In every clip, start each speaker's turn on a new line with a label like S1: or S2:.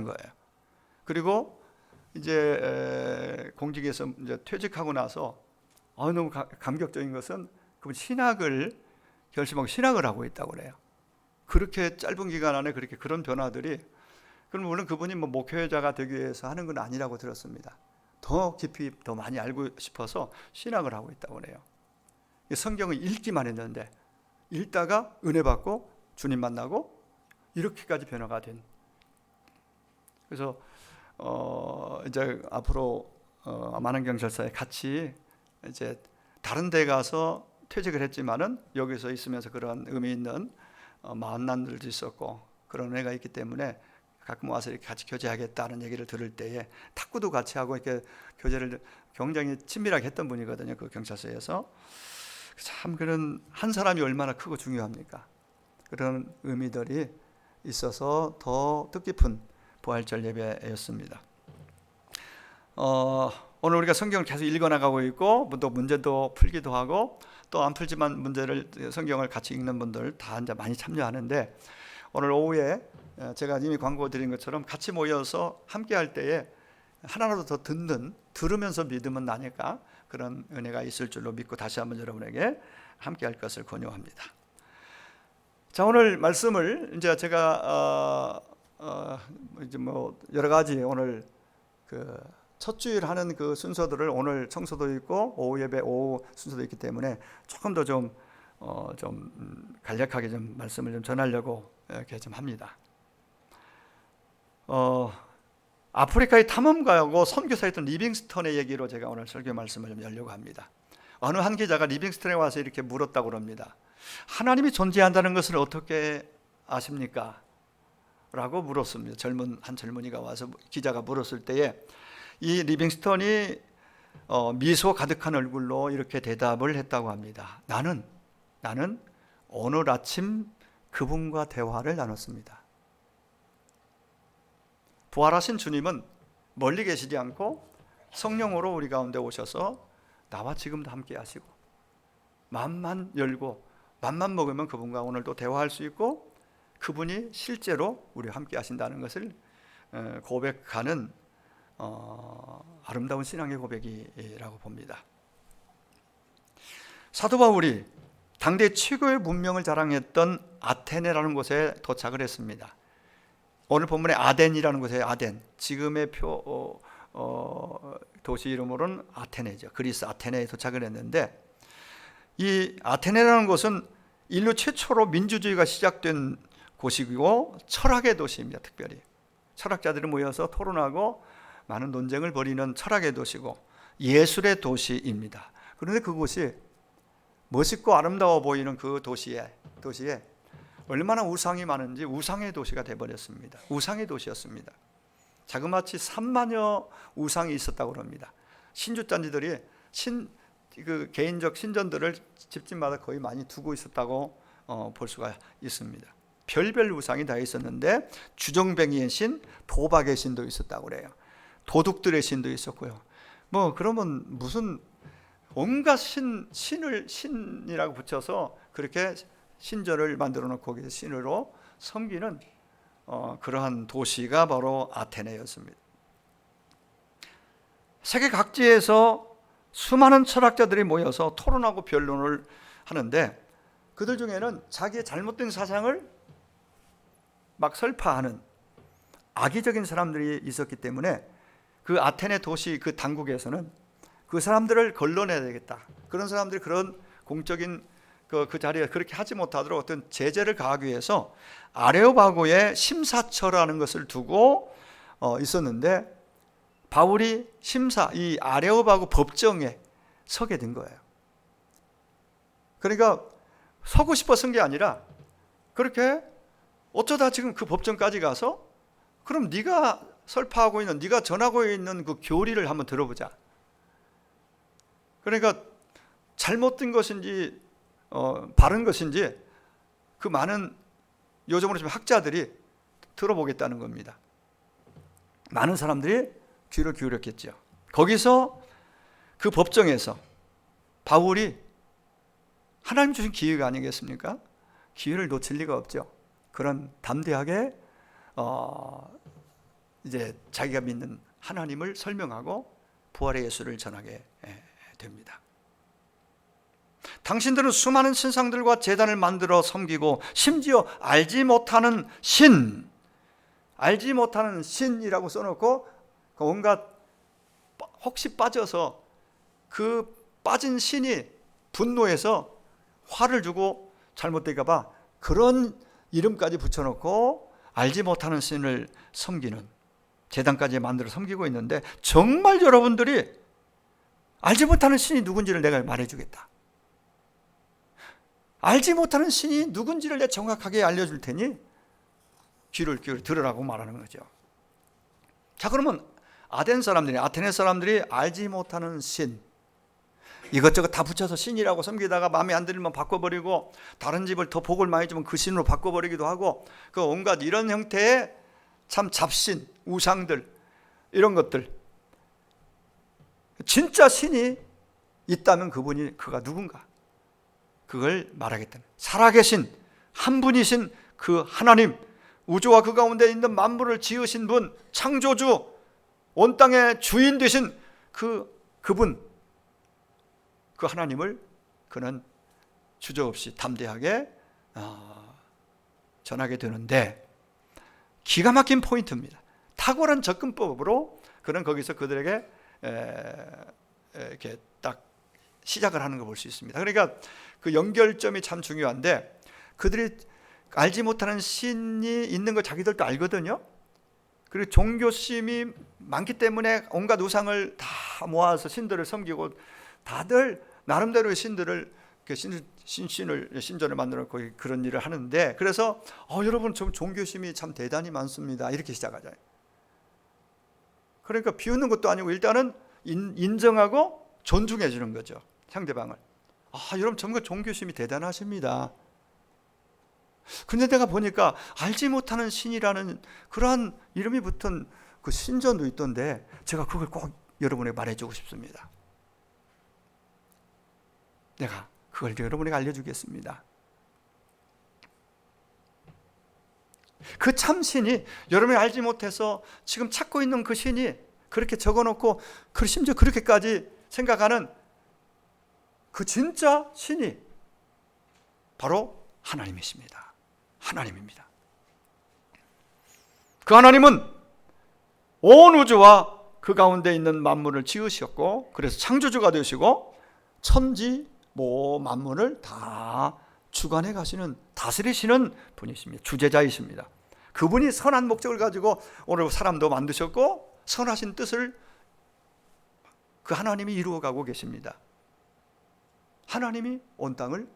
S1: 거예요. 그리고 이제 공직에서 이제 퇴직하고 나서 너무 감격적인 것은 그분 신학을 결심하고 신학을 하고 있다고 그래요. 그렇게 짧은 기간 안에 그렇게 그런 변화들이, 그럼 물론 그분이 뭐 목회자가 되기 위해서 하는 건 아니라고 들었습니다. 더 깊이 더 많이 알고 싶어서 신학을 하고 있다고 그래요. 성경을 읽기만 했는데 읽다가 은혜 받고 주님 만나고 이렇게까지 변화가 된. 그래서 이제 앞으로 만환경 절사에 같이 이제 다른 데 가서 퇴직을 했지만은 여기서 있으면서 그런 의미 있는 만남들도 있었고 그런 은혜가 있기 때문에 가끔 와서 이렇게 같이 교제하겠다는 얘기를 들을 때에 탁구도 같이 하고 이렇게 교제를 굉장히 친밀하게 했던 분이거든요. 그 경찰서에서. 참 그런 한 사람이 얼마나 크고 중요합니까? 그런 의미들이 있어서 더 뜻깊은 부활절 예배였습니다. 오늘 우리가 성경을 계속 읽어나가고 있고 또 문제도 풀기도 하고 또 안 풀지만 문제를 성경을 같이 읽는 분들 다 이제 많이 참여하는데, 오늘 오후에 제가 이미 광고 드린 것처럼 같이 모여서 함께 할 때에 하나라도 더 들으면서 믿으면 나니까 그런 은혜가 있을 줄로 믿고 다시 한번 여러분에게 함께 할 것을 권유합니다. 자, 오늘 말씀을 이제 제가 이제 뭐 여러 가지 오늘 그 첫 주일 하는 그 순서들을 오늘 청소도 있고 오후 예배 오후 순서도 있기 때문에 조금 더 좀 간략하게 좀 말씀을 좀 전하려고 이렇게 좀 합니다. 아프리카의 탐험가하고 선교사였던 리빙스턴의 얘기로 제가 오늘 설교 말씀을 좀 열려고 합니다. 어느 한 기자가 리빙스턴에 와서 이렇게 물었다고 합니다. 하나님이 존재한다는 것을 어떻게 아십니까? 라고 물었습니다. 한 젊은이가 와서 기자가 물었을 때에 이 리빙스턴이 미소 가득한 얼굴로 이렇게 대답을 했다고 합니다. 나는 오늘 아침 그분과 대화를 나눴습니다. 부활하신 주님은 멀리 계시지 않고 성령으로 우리 가운데 오셔서 나와 지금도 함께 하시고 마음만 열고 맘만 먹으면 그분과 오늘도 대화할 수 있고 그분이 실제로 우리와 함께 하신다는 것을 고백하는 아름다운 신앙의 고백이라고 봅니다. 사도 바울이 당대 최고의 문명을 자랑했던 아테네라는 곳에 도착을 했습니다. 오늘 본문의 아덴이라는 곳에 아덴, 지금의 도시 이름으로는 아테네죠. 그리스 아테네에 도착을 했는데, 이 아테네라는 곳은 인류 최초로 민주주의가 시작된 곳이고 철학의 도시입니다. 특별히 철학자들이 모여서 토론하고 많은 논쟁을 벌이는 철학의 도시고 예술의 도시입니다. 그런데 그곳이 멋있고 아름다워 보이는 그 도시에 얼마나 우상이 많은지 우상의 도시가 되어버렸습니다. 우상의 도시였습니다. 자그마치 3만여 우상이 있었다고 합니다. 신주단지들이 그 개인적 신전들을 집집마다 거의 많이 두고 있었다고 볼 수가 있습니다. 별별 우상이 다 있었는데 주정뱅이의 신, 도박의 신도 있었다고 그래요. 도둑들의 신도 있었고요. 뭐 그러면 무슨 온갖 신이라고 붙여서 그렇게 신전을 만들어 놓고 거기서 신으로 섬기는 그러한 도시가 바로 아테네였습니다. 세계 각지에서 수많은 철학자들이 모여서 토론하고 변론을 하는데 그들 중에는 자기의 잘못된 사상을 막 설파하는 악의적인 사람들이 있었기 때문에 그 아테네 도시 그 당국에서는 그 사람들을 걸러내야 되겠다. 그런 사람들이 그런 공적인 그 자리에 그렇게 하지 못하도록 어떤 제재를 가하기 위해서 아레오바고의 심사처라는 것을 두고 있었는데, 바울이 이 아레오바고 법정에 서게 된 거예요. 그러니까 서고 싶어 쓴 게 아니라 그렇게 어쩌다 지금 그 법정까지 가서 그럼 네가 설파하고 있는, 네가 전하고 있는 그 교리를 한번 들어보자. 그러니까 잘못된 것인지 바른 것인지 그 많은 요즘으로 치면 학자들이 들어보겠다는 겁니다. 많은 사람들이 귀를 기울였겠죠. 거기서 그 법정에서 바울이 하나님 주신 기회가 아니겠습니까? 기회를 놓칠 리가 없죠. 그런 담대하게 이제 자기가 믿는 하나님을 설명하고 부활의 예수를 전하게 됩니다. 당신들은 수많은 신상들과 제단을 만들어 섬기고 심지어 알지 못하는 신이라고 써놓고 온갖 혹시 빠져서 그 빠진 신이 분노해서 화를 주고 잘못될까 봐 그런 이름까지 붙여놓고 알지 못하는 신을 섬기는 제단까지 만들어 섬기고 있는데, 정말 여러분들이 알지 못하는 신이 누군지를 내가 말해주겠다, 알지 못하는 신이 누군지를 내가 정확하게 알려줄 테니 귀를 들으라고 말하는 거죠. 자, 그러면 아테네 사람들이 알지 못하는 신, 이것저것 다 붙여서 신이라고 섬기다가 마음에 안 들면 바꿔버리고, 다른 집을 더 복을 많이 주면 그 신으로 바꿔버리기도 하고, 그 온갖 이런 형태의 참 잡신, 우상들, 이런 것들, 진짜 신이 있다면 그가 누군가, 그걸 말하겠다는, 살아계신 한 분이신 그 하나님, 우주와 그 가운데 있는 만물을 지으신 분, 창조주, 온 땅의 주인 되신 그분, 그 하나님을 그는 주저없이 담대하게 전하게 되는데, 기가 막힌 포인트입니다. 탁월한 접근법으로 그는 거기서 그들에게 이렇게 딱 시작을 하는 걸 볼 수 있습니다. 그러니까 그 연결점이 참 중요한데, 그들이 알지 못하는 신이 있는 거 자기들도 알거든요. 그리고 종교심이 많기 때문에 온갖 우상을 다 모아서 신들을 섬기고, 다들 나름대로의 신들을, 신전을 만들어 놓고 그런 일을 하는데, 그래서 여러분 좀 종교심이 참 대단히 많습니다, 이렇게 시작하잖아요. 그러니까 비웃는 것도 아니고 일단은 인정하고 존중해 주는 거죠, 상대방을. 여러분 정말 종교심이 대단하십니다. 근데 내가 보니까 알지 못하는 신이라는 그러한 이름이 붙은 그 신전도 있던데, 제가 그걸 꼭 여러분에게 말해주고 싶습니다. 내가 그걸 여러분에게 알려주겠습니다. 그 참 신이, 여러분이 알지 못해서 지금 찾고 있는 그 신이 그렇게 적어놓고, 심지어 그렇게까지 생각하는 그 진짜 신이 바로 하나님이십니다. 하나님입니다. 그 하나님은 온 우주와 그 가운데 있는 만물을 지으셨고, 그래서 창조주가 되시고 천지 만물을 다 주관해 가시는, 다스리시는 분이십니다. 주재자이십니다. 그분이 선한 목적을 가지고 오늘 사람도 만드셨고, 선하신 뜻을 그 하나님이 이루어가고 계십니다. 하나님이 온 땅을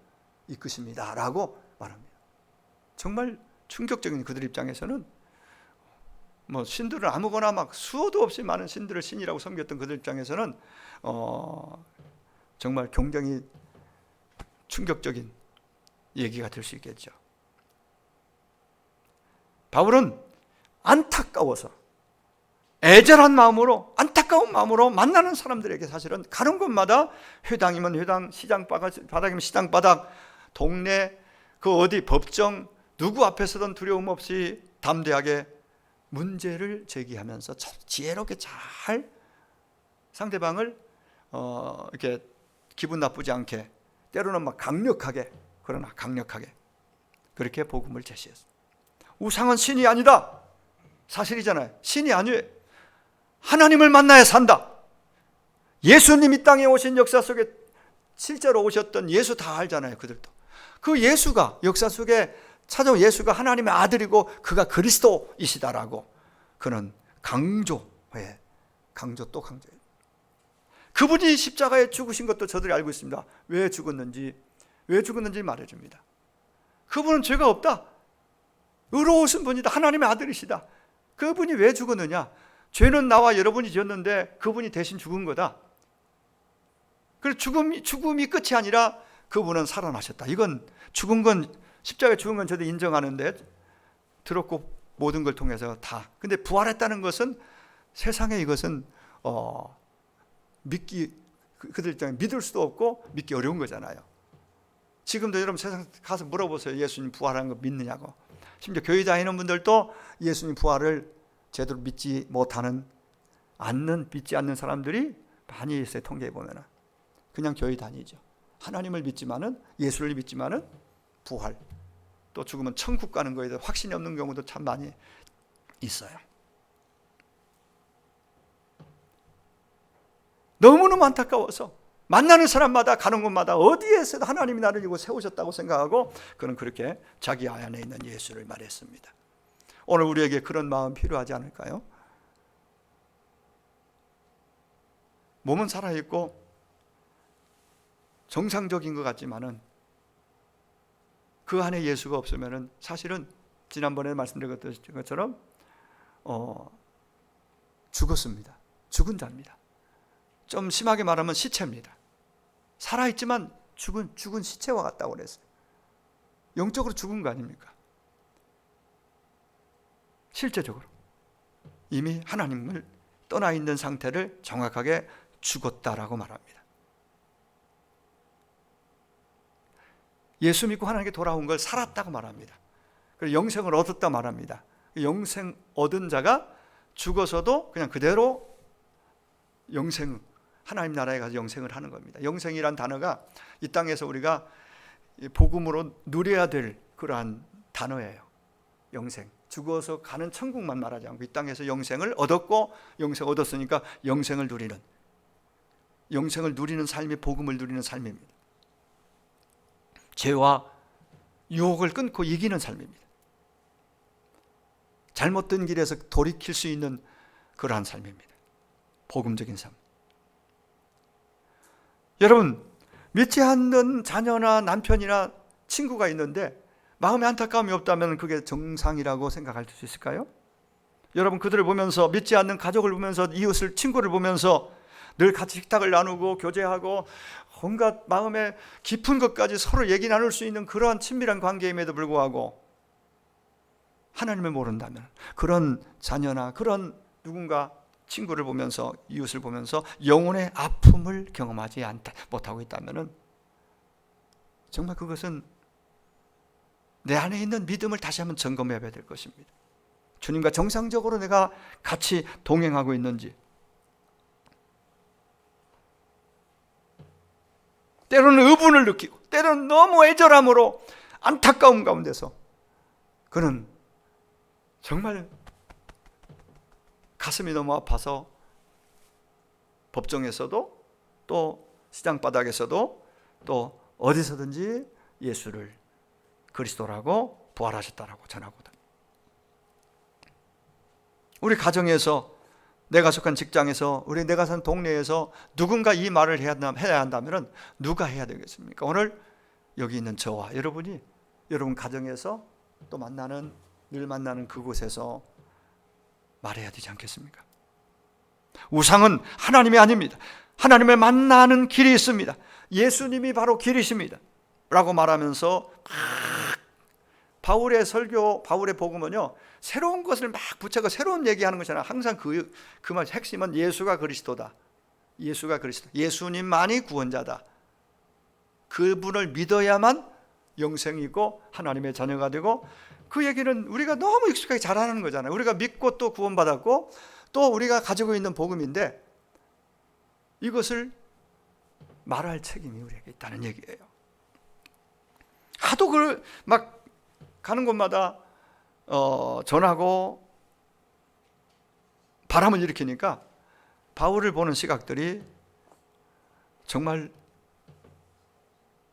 S1: 이끄십니다 라고 말합니다. 정말 충격적인, 그들 입장에서는 신들을 아무거나 막 수도 없이 많은 신들을 신이라고 섬겼던 그들 입장에서는 정말 굉장히 충격적인 얘기가 될 수 있겠죠. 바울은 안타까워서, 애절한 마음으로, 안타까운 마음으로 만나는 사람들에게 사실은 가는 곳마다 회당이면 회당, 시장바닥이면 시장바닥, 동네 그 어디 법정, 누구 앞에서든 두려움 없이 담대하게 문제를 제기하면서 지혜롭게 잘 상대방을 이렇게 기분 나쁘지 않게, 때로는 막 강력하게, 그러나 강력하게 그렇게 복음을 제시했어요. 우상은 신이 아니다, 사실이잖아요. 신이 아니에요. 하나님을 만나야 산다. 예수님이 땅에 오신 역사 속에 실제로 오셨던 예수 다 알잖아요. 그들도 그 예수가, 역사 속에 찾아온 예수가 하나님의 아들이고 그가 그리스도이시다라고 그는 강조해. 강조 또 강조해. 그분이 십자가에 죽으신 것도 저들이 알고 있습니다. 왜 죽었는지 말해줍니다. 그분은 죄가 없다, 의로우신 분이다, 하나님의 아들이시다. 그분이 왜 죽었느냐? 죄는 나와 여러분이 지었는데 그분이 대신 죽은 거다. 그래서 죽음이 끝이 아니라 그분은 살아나셨다. 이건 죽은 건, 십자가에 죽은 건 저도 인정하는데, 들었고 모든 걸 통해서 다. 근데 부활했다는 것은, 세상에 이것은 그들 입장에 믿을 수도 없고 믿기 어려운 거잖아요. 지금도 여러분 세상 가서 물어보세요. 예수님 부활한 거 믿느냐고. 심지어 교회 다니는 분들도 예수님 부활을 제대로 믿지 않는 사람들이 많이 있어요. 통계에 보면은. 그냥 교회 다니죠. 하나님을 믿지만은, 예수를 믿지만은 부활, 또 죽으면 천국 가는 거에 대해 확신이 없는 경우도 참 많이 있어요. 너무너무 안타까워서 만나는 사람마다, 가는 곳마다 어디에서도 하나님이 나를 이곳 세우셨다고 생각하고 그는 그렇게 자기 안에 있는 예수를 말했습니다. 오늘 우리에게 그런 마음 필요하지 않을까요? 몸은 살아있고 정상적인 것 같지만은 그 안에 예수가 없으면은 사실은 지난번에 말씀드린 것처럼 죽었습니다. 죽은 자입니다. 좀 심하게 말하면 시체입니다. 살아있지만 죽은 시체와 같다고 그랬어요. 영적으로 죽은 거 아닙니까? 실제적으로 이미 하나님을 떠나 있는 상태를 정확하게 죽었다라고 말합니다. 예수 믿고 하나님께 돌아온 걸 살았다고 말합니다. 그리고 영생을 얻었다 말합니다. 영생 얻은 자가 죽어서도 그냥 그대로 하나님 나라에 가서 영생을 하는 겁니다. 영생이란 단어가 이 땅에서 우리가 복음으로 누려야 될 그러한 단어예요. 영생. 죽어서 가는 천국만 말하지 않고 이 땅에서 영생을 얻었고, 영생 얻었으니까 영생을 누리는 삶이 복음을 누리는 삶입니다. 죄와 유혹을 끊고 이기는 삶입니다. 잘못된 길에서 돌이킬 수 있는 그러한 삶입니다. 복음적인 삶. 여러분, 믿지 않는 자녀나 남편이나 친구가 있는데 마음에 안타까움이 없다면 그게 정상이라고 생각할 수 있을까요? 여러분, 그들을 보면서, 믿지 않는 가족을 보면서, 이웃을, 친구를 보면서 늘 같이 식탁을 나누고 교제하고 온갖 마음의 깊은 것까지 서로 얘기 나눌 수 있는 그러한 친밀한 관계임에도 불구하고 하나님을 모른다면, 그런 자녀나 그런 누군가 친구를 보면서, 이웃을 보면서 영혼의 아픔을 경험하지 못하고 있다면 정말 그것은 내 안에 있는 믿음을 다시 한번 점검해야 될 것입니다. 주님과 정상적으로 내가 같이 동행하고 있는지, 때로는 의분을 느끼고 때로는 너무 애절함으로 안타까움 가운데서 그는 정말 가슴이 너무 아파서 법정에서도 또 시장 바닥에서도 또 어디서든지 예수를 그리스도라고 부활하셨다라고 전하거든. 우리 가정에서, 내가 속한 직장에서, 내가 산 동네에서 누군가 이 말을 해야 한다면 누가 해야 되겠습니까? 오늘 여기 있는 저와 여러분이 여러분 가정에서 또 늘 만나는 그곳에서 말해야 되지 않겠습니까? 우상은 하나님이 아닙니다. 하나님을 만나는 길이 있습니다. 예수님이 바로 길이십니다 라고 말하면서 바울의 설교, 바울의 복음은요, 새로운 것을 막 붙여서 새로운 얘기하는 것이잖아요. 항상 그 말 핵심은 예수가 그리스도다. 예수가 그리스도. 예수님만이 구원자다. 그분을 믿어야만 영생이고 하나님의 자녀가 되고, 그 얘기는 우리가 너무 익숙하게 잘하는 거잖아요. 우리가 믿고 또 구원받았고 또 우리가 가지고 있는 복음인데 이것을 말할 책임이 우리에게 있다는 얘기예요. 하도 막 가는 곳마다 전하고 바람을 일으키니까 바울을 보는 시각들이 정말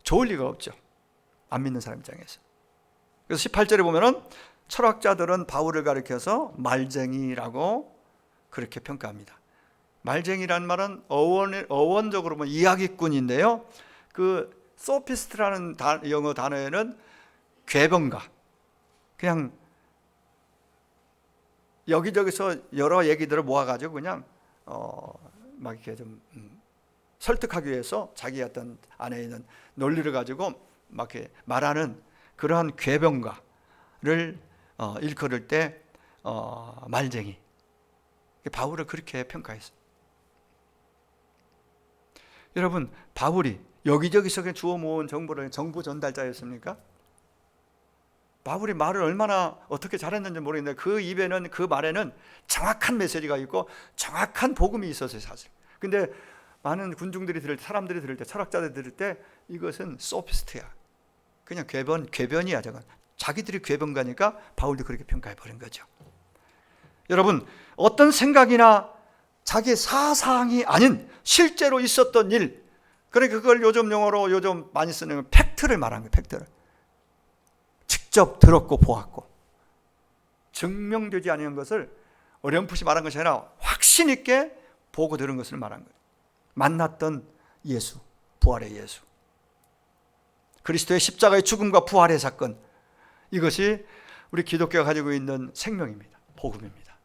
S1: 좋을 리가 없죠. 안 믿는 사람 입장에서. 그래서 18절에 보면은 철학자들은 바울을 가리켜서 말쟁이라고 그렇게 평가합니다. 말쟁이라는 말은 어원적으로 보면 이야기꾼인데요. 그 소피스트라는 영어 단어에는 궤변가, 그냥 여기저기서 여러 얘기들을 모아가지고 그냥 막 이렇게 좀 설득하기 위해서 자기 어떤 안에 있는 논리를 가지고 막 이렇게 말하는 그러한 궤변가를 일컬을 때 말쟁이. 바울을 그렇게 평가했어요. 여러분, 바울이 여기저기서 주워 모은 정보를 정보 전달자였습니까? 바울이 말을 얼마나 어떻게 잘했는지 모르겠는데 그 입에는, 그 말에는 정확한 메시지가 있고 정확한 복음이 있었어요, 사실. 근데 많은 군중들이 들을 때, 사람들이 들을 때, 철학자들이 들을 때 이것은 소피스트야, 그냥 궤변이야. 저건 자기들이 궤변가니까 바울도 그렇게 평가해 버린 거죠. 여러분, 어떤 생각이나 자기 사상이 아닌 실제로 있었던 일, 그러니까 그걸 요즘 용어로 요즘 많이 쓰는 팩트를 말하는 거예요. 팩트를 직접 들었고 보았고 증명되지 않은 것을 어렴풋이 말한 것이 아니라 확신 있게 보고 들은 것을 말한 거예요. 만났던 예수, 부활의 예수, 그리스도의 십자가의 죽음과 부활의 사건, 이것이 우리 기독교가 가지고 있는 생명입니다. 복음입니다.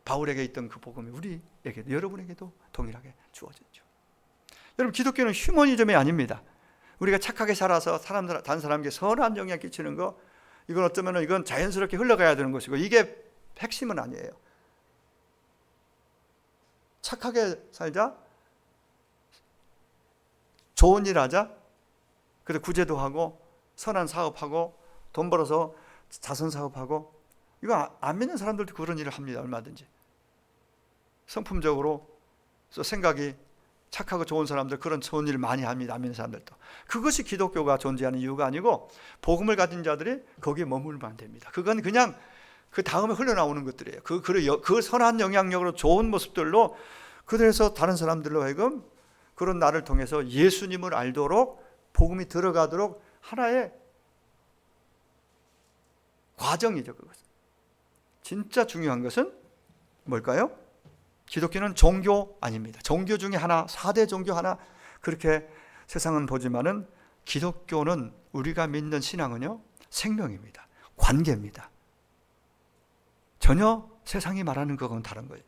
S1: 바울에게 있던 그 복음이 우리에게도, 여러분에게도 동일하게 주어졌죠. 여러분, 기독교는 휴머니즘이 아닙니다. 우리가 착하게 살아서 다른 사람에게 선한 영향 끼치는 거, 이건 어쩌면 이건 자연스럽게 흘러가야 되는 것이고, 이게 핵심은 아니에요. 착하게 살자, 좋은 일 하자, 그래서 구제도 하고 선한 사업하고 돈 벌어서 자선 사업하고, 이거 안 믿는 사람들도 그런 일을 합니다. 얼마든지 성품적으로 생각이 착하고 좋은 사람들, 그런 좋은 일을 많이 합니다. 안 믿는 사람들도. 그것이 기독교가 존재하는 이유가 아니고, 복음을 가진 자들이 거기에 머물면 안 됩니다. 그건 그냥 그 다음에 흘러나오는 것들이에요. 그 선한 영향력으로 좋은 모습들로 그래서 다른 사람들로 하여금 그런 나를 통해서 예수님을 알도록, 복음이 들어가도록 하나의 과정이죠. 그것은. 진짜 중요한 것은 뭘까요? 기독교는 종교 아닙니다. 종교 중에 하나, 4대 종교 하나, 그렇게 세상은 보지만은 기독교는, 우리가 믿는 신앙은요, 생명입니다. 관계입니다. 전혀 세상이 말하는 것과는 다른 거예요.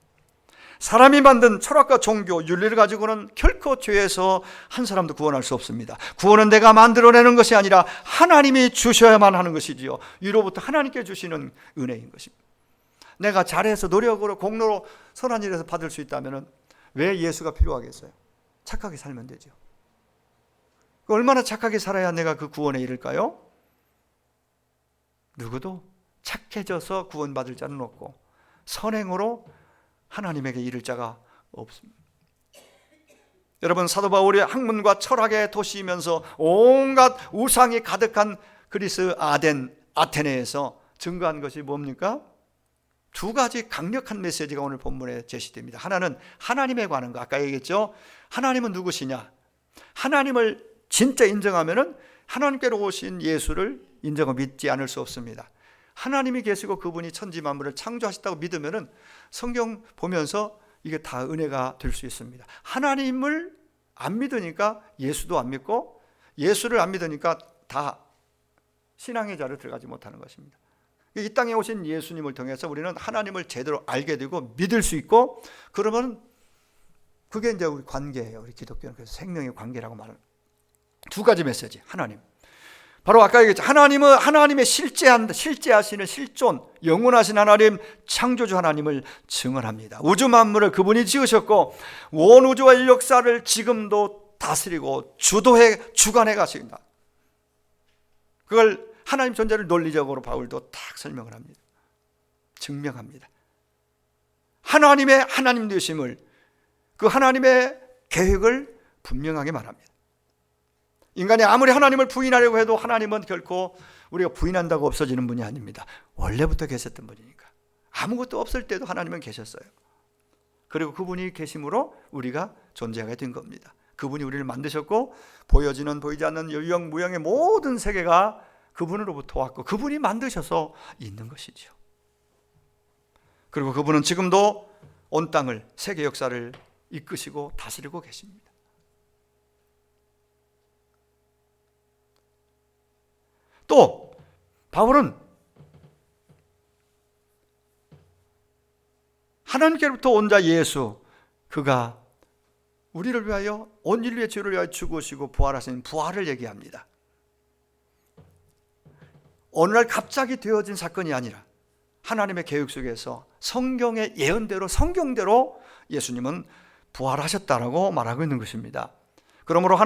S1: 사람이 만든 철학과 종교, 윤리를 가지고는 결코 죄에서 한 사람도 구원할 수 없습니다. 구원은 내가 만들어내는 것이 아니라 하나님이 주셔야만 하는 것이지요. 위로부터 하나님께 주시는 은혜인 것입니다. 내가 잘해서 노력으로 공로로 선한 일에서 받을 수 있다면 왜 예수가 필요하겠어요? 착하게 살면 되죠. 얼마나 착하게 살아야 내가 그 구원에 이를까요? 누구도 착해져서 구원받을 자는 없고 선행으로 하나님에게 이를 자가 없습니다. 여러분, 사도 바울이 학문과 철학의 도시이면서 온갖 우상이 가득한 그리스 아테네에서 증거한 것이 뭡니까? 두 가지 강력한 메시지가 오늘 본문에 제시됩니다. 하나는 하나님에 관한 거, 아까 얘기했죠. 하나님은 누구시냐? 하나님을 진짜 인정하면은 하나님께로 오신 예수를 인정하고 믿지 않을 수 없습니다. 하나님이 계시고 그분이 천지 만물을 창조하셨다고 믿으면은 성경 보면서 이게 다 은혜가 될 수 있습니다. 하나님을 안 믿으니까 예수도 안 믿고, 예수를 안 믿으니까 다 신앙의 자리에 들어가지 못하는 것입니다. 이 땅에 오신 예수님을 통해서 우리는 하나님을 제대로 알게 되고 믿을 수 있고, 그러면 그게 이제 우리 관계예요. 우리 기독교는 그래서 생명의 관계라고 말하는 두 가지 메시지. 하나님, 바로 아까 얘기했죠. 하나님은 하나님의 실제하시는 실존, 영원하신 하나님, 창조주 하나님을 증언합니다. 우주 만물을 그분이 지으셨고 온 우주와 이 역사를 지금도 다스리고 주관해 가신다. 그걸 하나님 존재를 논리적으로 바울도 딱 설명을 합니다. 증명합니다. 하나님의 하나님 되심을, 그 하나님의 계획을 분명하게 말합니다. 인간이 아무리 하나님을 부인하려고 해도 하나님은 결코 우리가 부인한다고 없어지는 분이 아닙니다. 원래부터 계셨던 분이니까. 아무것도 없을 때도 하나님은 계셨어요. 그리고 그분이 계심으로 우리가 존재하게 된 겁니다. 그분이 우리를 만드셨고 보여지는 보이지 않는 유형 무형의 모든 세계가 그분으로부터 왔고 그분이 만드셔서 있는 것이죠. 그리고 그분은 지금도 온 땅을, 세계 역사를 이끄시고 다스리고 계십니다. 또 바울은 하나님께로부터 온 자 예수, 그가 우리를 위하여, 온 인류의 죄를 위하여 죽으시고 부활하신 부활을 얘기합니다. 어느 날 갑자기 되어진 사건이 아니라 하나님의 계획 속에서 성경의 예언대로, 성경대로 예수님은 부활하셨다라고 말하고 있는 것입니다. 그러므로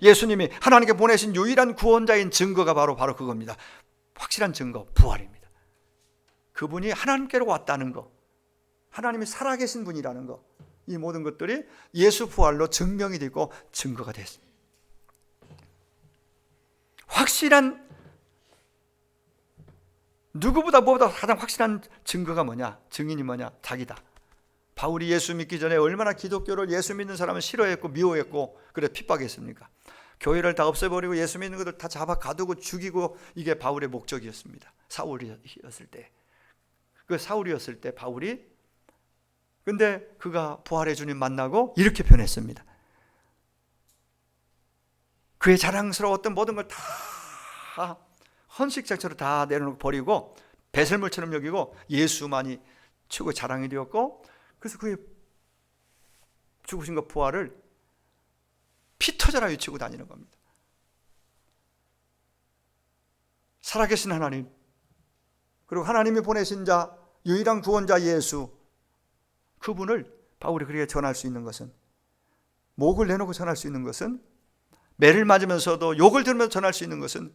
S1: 예수님이 하나님께 보내신 유일한 구원자인 증거가 바로 그겁니다. 확실한 증거, 부활입니다. 그분이 하나님께로 왔다는 거, 하나님이 살아계신 분이라는 거, 이 모든 것들이 예수 부활로 증명이 되고 증거가 됐습니다. 확실한, 누구보다 뭐보다 가장 확실한 증거가 뭐냐? 증인이 뭐냐? 자기다. 바울이 예수 믿기 전에 얼마나 기독교를, 예수 믿는 사람은 싫어했고 미워했고 그래 핍박했습니까? 교회를 다 없애버리고 예수 믿는 것들 다 잡아 가두고 죽이고, 이게 바울의 목적이었습니다. 사울이었을 때. 그 사울이었을 때 바울이, 근데 그가 부활의 주님 만나고 이렇게 변했습니다. 그의 자랑스러웠던 모든 걸 다 헌식장처럼 다 내려놓고 버리고 배설물처럼 여기고 예수만이 최고 자랑이 되었고, 그래서 그의 죽으신 것 부활을 피 터져라 외치고 다니는 겁니다. 살아계신 하나님, 그리고 하나님이 보내신 자, 유일한 구원자 예수, 그분을 바울이 그렇게 전할 수 있는 것은, 목을 내놓고 전할 수 있는 것은, 매를 맞으면서도 욕을 들으면서 전할 수 있는 것은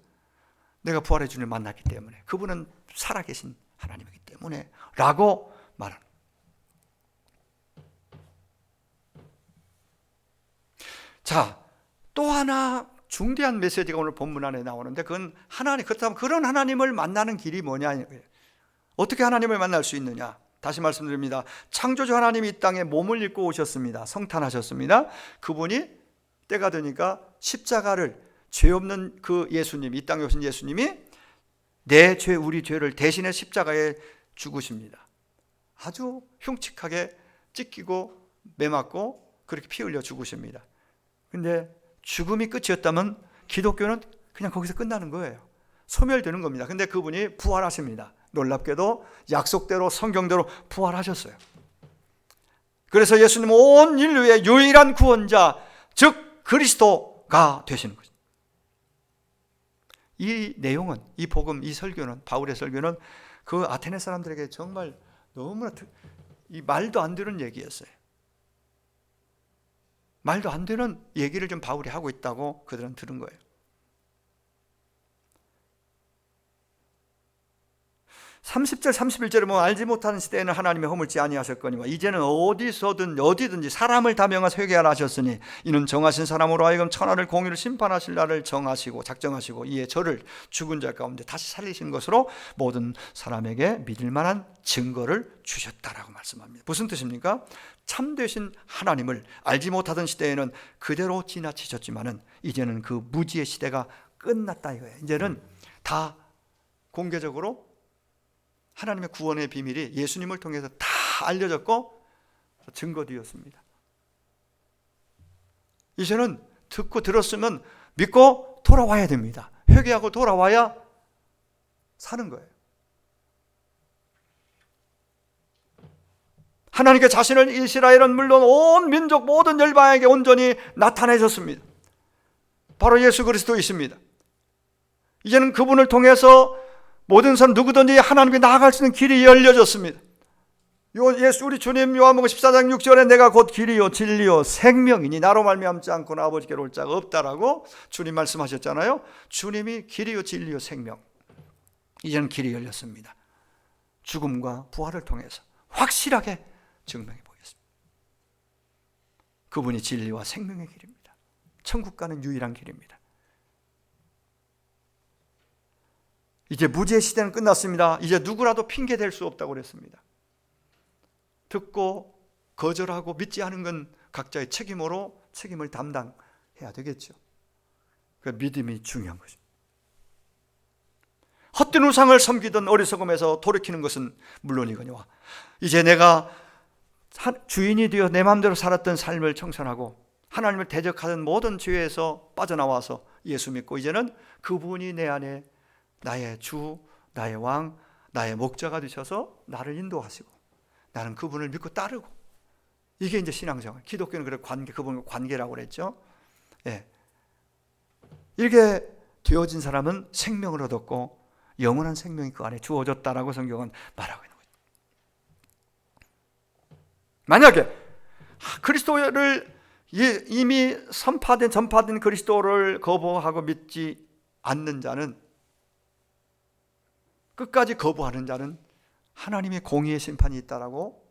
S1: 내가 부활의 주님을 만났기 때문에, 그분은 살아계신 하나님이기 때문에 라고 말합니다. 자, 또 하나 중대한 메시지가 오늘 본문 안에 나오는데, 그건 하나님, 그렇다면 그런 하나님을 만나는 길이 뭐냐, 어떻게 하나님을 만날 수 있느냐. 다시 말씀드립니다. 창조주 하나님이 이 땅에 몸을 입고 오셨습니다. 성탄하셨습니다. 그분이 때가 되니까 십자가를, 죄 없는 그 예수님, 이 땅에 오신 예수님이 내 죄, 우리 죄를 대신해 십자가에 죽으십니다. 아주 흉측하게 찢기고 매맞고 그렇게 피 흘려 죽으십니다. 근데 죽음이 끝이었다면 기독교는 그냥 거기서 끝나는 거예요. 소멸되는 겁니다. 근데 그분이 부활하십니다. 놀랍게도 약속대로, 성경대로 부활하셨어요. 그래서 예수님은 온 인류의 유일한 구원자, 즉 그리스도가 되시는 거죠. 이 내용은, 이 복음, 이 설교는, 바울의 설교는 그 아테네 사람들에게 정말 너무나 이 말도 안 되는 얘기였어요. 말도 안 되는 얘기를 좀 바울이 하고 있다고 그들은 들은 거예요. 30절 31절에 뭐 알지 못하는 시대에는 하나님의 허물지 아니하셨거니와 이제는 어디서든 어디든지 사람을 다 명하사 회개하라 하셨으니 이는 정하신 사람으로 하여금 천하를 공의로 심판하실 날을 정하시고 작정하시고 이에 저를 죽은 자 가운데 다시 살리신 것으로 모든 사람에게 믿을 만한 증거를 주셨다라고 말씀합니다. 무슨 뜻입니까? 참되신 하나님을 알지 못하던 시대에는 그대로 지나치셨지만은 이제는 그 무지의 시대가 끝났다 이거예요. 이제는 다 공개적으로 하나님의 구원의 비밀이 예수님을 통해서 다 알려졌고 증거되었습니다. 이제는 듣고 들었으면 믿고 돌아와야 됩니다. 회개하고 돌아와야 사는 거예요. 하나님께 자신을 이스라엘은 물론 온 민족 모든 열방에게 온전히 나타내셨습니다. 바로 예수 그리스도이십니다. 이제는 그분을 통해서 모든 사람 누구든지 하나님께 나아갈 수 있는 길이 열려졌습니다. 예수 우리 주님 요한복음 14장 6절에 내가 곧 길이요 진리요 생명이니 나로 말미암지 않고는 아버지께로 올 자가 없다라고 주님 말씀하셨잖아요. 주님이 길이요 진리요 생명. 이제는 길이 열렸습니다. 죽음과 부활을 통해서 확실하게 증명해 보겠습니다. 그분이 진리와 생명의 길입니다. 천국 가는 유일한 길입니다. 이제 무죄의 시대는 끝났습니다. 이제 누구라도 핑계 댈 수 없다고 그랬습니다. 듣고 거절하고 믿지 않은 건 각자의 책임으로 책임을 담당해야 되겠죠. 그 믿음이 중요한 거죠. 헛된 우상을 섬기던 어리석음에서 돌이키는 것은 물론이거니와 이제 내가 주인이 되어 내 마음대로 살았던 삶을 청산하고 하나님을 대적하던 모든 죄에서 빠져나와서 예수 믿고 이제는 그분이 내 안에 나의 주, 나의 왕, 나의 목자가 되셔서 나를 인도하시고 나는 그분을 믿고 따르고 이게 이제 신앙생활. 기독교는 그래 관계, 그분과 관계라고 그랬죠. 예. 이렇게 되어진 사람은 생명을 얻었고 영원한 생명이 그 안에 주어졌다라고 성경은 말하고 있는 거죠. 만약에 그리스도를 이미 전파된 그리스도를 거부하고 믿지 않는 자는 끝까지 거부하는 자는 하나님의 공의의 심판이 있다라고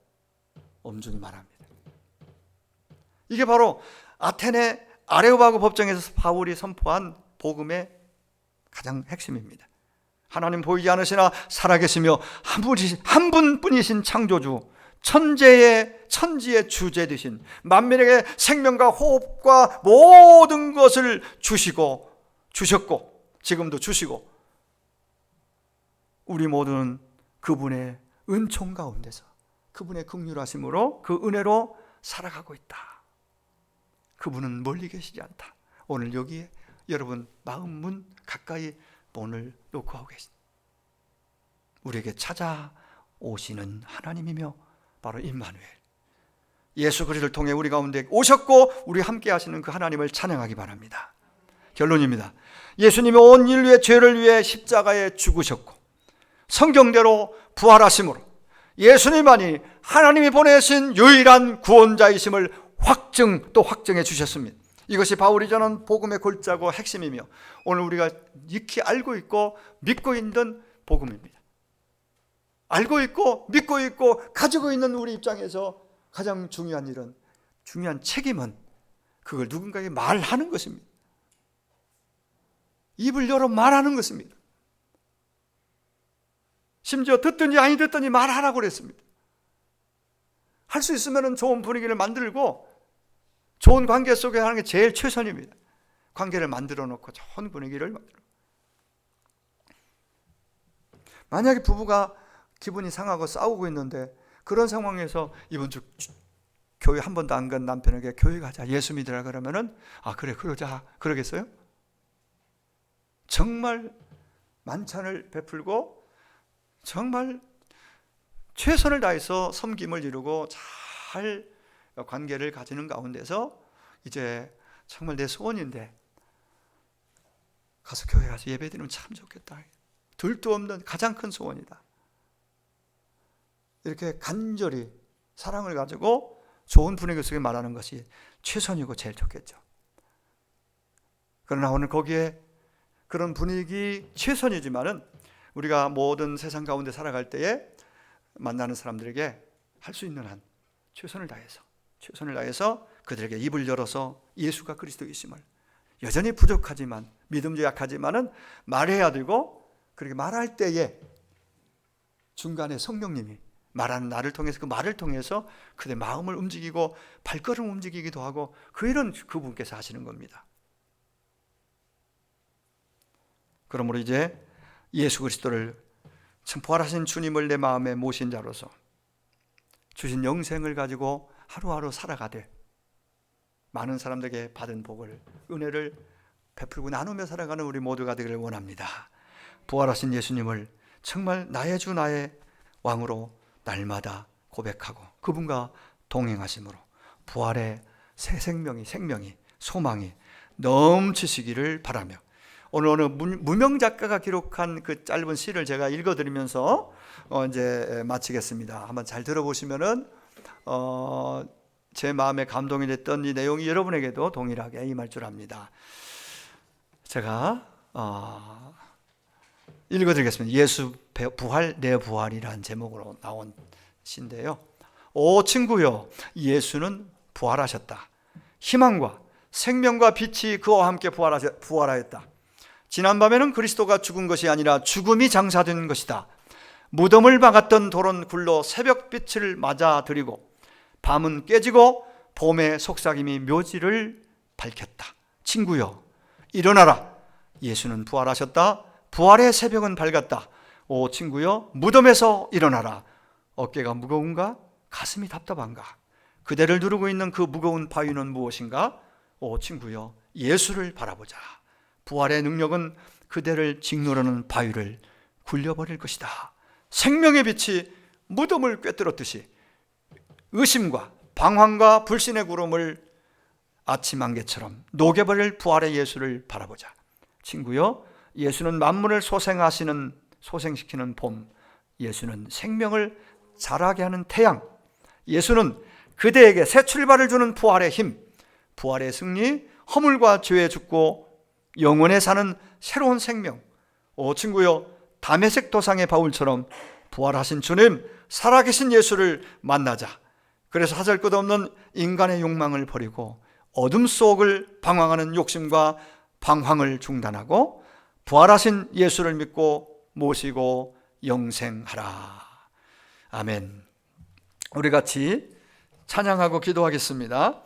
S1: 엄중히 말합니다. 이게 바로 아테네 아레오바고 법정에서 바울이 선포한 복음의 가장 핵심입니다. 하나님 보이지 않으시나 살아계시며 한 분뿐이신 창조주, 천지의 주제 되신, 만민에게 생명과 호흡과 모든 것을 주셨고 지금도 주시고, 우리 모두는 그분의 은총 가운데서 그분의 긍휼하심으로 그 은혜로 살아가고 있다. 그분은 멀리 계시지 않다. 오늘 여기에 여러분 마음 문 가까이 문을 놓고 하고 계신, 우리에게 찾아오시는 하나님이며 바로 임마누엘, 예수 그리스도를 통해 우리 가운데 오셨고 우리 함께 하시는 그 하나님을 찬양하기 바랍니다. 결론입니다. 예수님이 온 인류의 죄를 위해 십자가에 죽으셨고 성경대로 부활하심으로 예수님만이 하나님이 보내신 유일한 구원자이심을 확증해 주셨습니다. 이것이 바울이 전한 복음의 골자고 핵심이며 오늘 우리가 익히 알고 있고 믿고 있는 복음입니다. 알고 있고 믿고 있고 가지고 있는 우리 입장에서 가장 중요한 일은, 중요한 책임은 그걸 누군가에게 말하는 것입니다. 입을 열어 말하는 것입니다. 심지어 듣든지 아니 듣든지 말하라고 그랬습니다. 할 수 있으면 좋은 분위기를 만들고 좋은 관계 속에 하는 게 제일 최선입니다. 관계를 만들어 놓고 좋은 분위기를 만들어. 만약에 부부가 기분이 상하고 싸우고 있는데 그런 상황에서 이번 주 교회 한 번도 안 간 남편에게 교회 가자, 예수 믿으라 그러면은 그래 그러자 그러겠어요? 정말 만찬을 베풀고 정말 최선을 다해서 섬김을 이루고 잘 관계를 가지는 가운데서 이제 정말 내 소원인데 가서 교회 가서 예배드리면 참 좋겠다, 둘도 없는 가장 큰 소원이다, 이렇게 간절히 사랑을 가지고 좋은 분위기 속에 말하는 것이 최선이고 제일 좋겠죠. 그러나 오늘 거기에 그런 분위기 최선이지만은 우리가 모든 세상 가운데 살아갈 때에 만나는 사람들에게 할 수 있는 한 최선을 다해서 그들에게 입을 열어서 예수가 그리스도이심을, 여전히 부족하지만 믿음도 약하지만은 말해야 되고, 그렇게 말할 때에 중간에 성령님이 말하는 나를 통해서 그 말을 통해서 그들의 마음을 움직이고 발걸음을 움직이기도 하고, 그 일은 그분께서 하시는 겁니다. 그러므로 이제 예수 그리스도를 참 부활하신 주님을 내 마음에 모신 자로서 주신 영생을 가지고 하루하루 살아가되 많은 사람들에게 받은 복을, 은혜를 베풀고 나누며 살아가는 우리 모두가 되기를 원합니다. 부활하신 예수님을 정말 나의 주 나의 왕으로 날마다 고백하고 그분과 동행하심으로 부활의 새 생명이 소망이 넘치시기를 바라며, 오늘 어느 무명 작가가 기록한 그 짧은 시를 제가 읽어드리면서 이제 마치겠습니다. 한번 잘 들어보시면은 제 마음에 감동이 됐던 이 내용이 여러분에게도 동일하게 임할 줄 압니다. 제가 읽어드리겠습니다. 예수 부활 내 부활이라는 제목으로 나온 시인데요. 오 친구여, 예수는 부활하셨다. 희망과 생명과 빛이 그와 함께 부활하였다. 지난밤에는 그리스도가 죽은 것이 아니라 죽음이 장사된 것이다. 무덤을 막았던 돌은 굴러 새벽빛을 맞아들이고 밤은 깨지고 봄의 속삭임이 묘지를 밝혔다. 친구여 일어나라. 예수는 부활하셨다. 부활의 새벽은 밝았다. 오 친구여 무덤에서 일어나라. 어깨가 무거운가? 가슴이 답답한가? 그대를 누르고 있는 그 무거운 바위는 무엇인가? 오 친구여 예수를 바라보자. 부활의 능력은 그대를 짓누르는 바위를 굴려버릴 것이다. 생명의 빛이 무덤을 꿰뚫었듯이 의심과 방황과 불신의 구름을 아침 안개처럼 녹여버릴 부활의 예수를 바라보자. 친구여 예수는 만물을 소생시키는 봄, 예수는 생명을 자라게 하는 태양, 예수는 그대에게 새 출발을 주는 부활의 힘, 부활의 승리, 허물과 죄에 죽고 영원에 사는 새로운 생명. 오 친구여 다메섹 도상의 바울처럼 부활하신 주님, 살아계신 예수를 만나자. 그래서 하잘것없는 인간의 욕망을 버리고 어둠 속을 방황하는 욕심과 방황을 중단하고 부활하신 예수를 믿고 모시고 영생하라. 아멘. 우리 같이 찬양하고 기도하겠습니다.